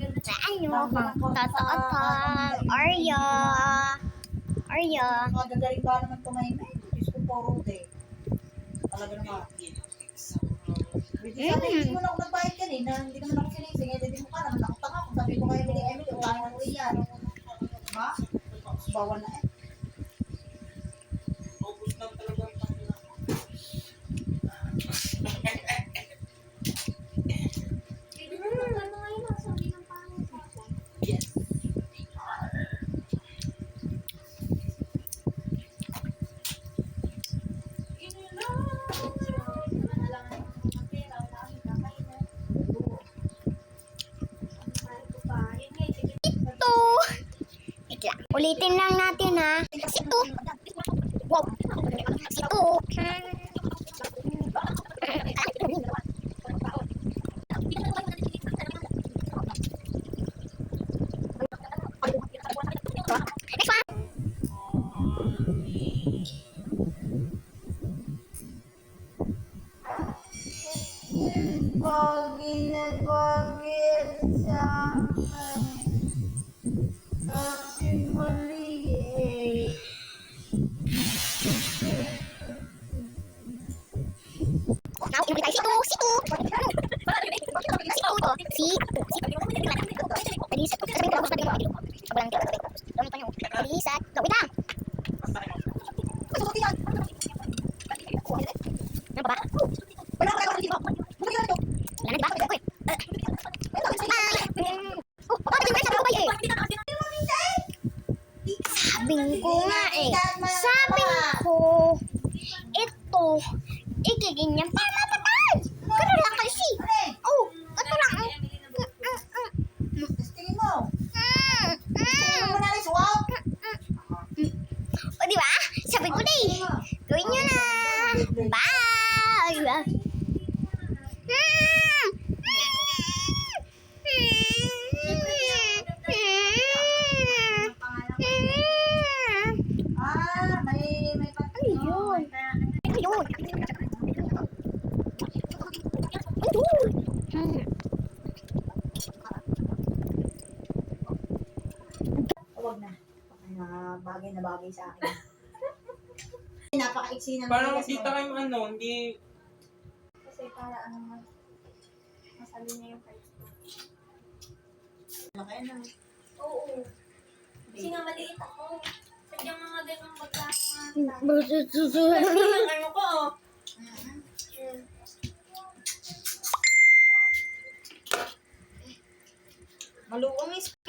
Ano? Totoo to. Oreo. Oreo. Magagaling ba naman tumahimik? Diyos ko po, Rude. Talaga naman. Hindi mo na ako nagbayad kanina. Hindi naman ako sinising. Hindi mo ka naman ako tanga. Kung sabi ko kay Emily, utang mo yan. Ha? Bawal na eh. Ulitin lang natin ha. Ito. Wow. Ito. Next one. Pagi na pagi sa aking mali. Now, inulit tayo. Situ. Situ. Si. Palisat. Sabi ko, sabi ko. Walang tira. Sabi ko. Palisat. Wait lang. Ano ba? Wala ka kayo dito. Wala ka dito. Wala na diba? Oh, bakit yung sabi ko ba eh? Sabi ko nga eh. Sabi ko, ito, ikiganyan para mapatay. Ganun lang kasi. Oh, ito lang. Tingin mo. Tingin mo na rin. Wow. O diba? Sabi ko na eh. Gawin nyo na. Bye! May Ano yun? Ano yun? Huwag na. Bagay na bagay sa akin. Napaka-iksi ng Parang bigas kita mo. kayong ano, hindi... Kasi para ano, masali niya yung price ko. Kaya na. Oo. Kasi nga maliit ako. Sadyang mga ganang bagla nga. Susunod. Kasi yung ano ko, oh. Maluwang is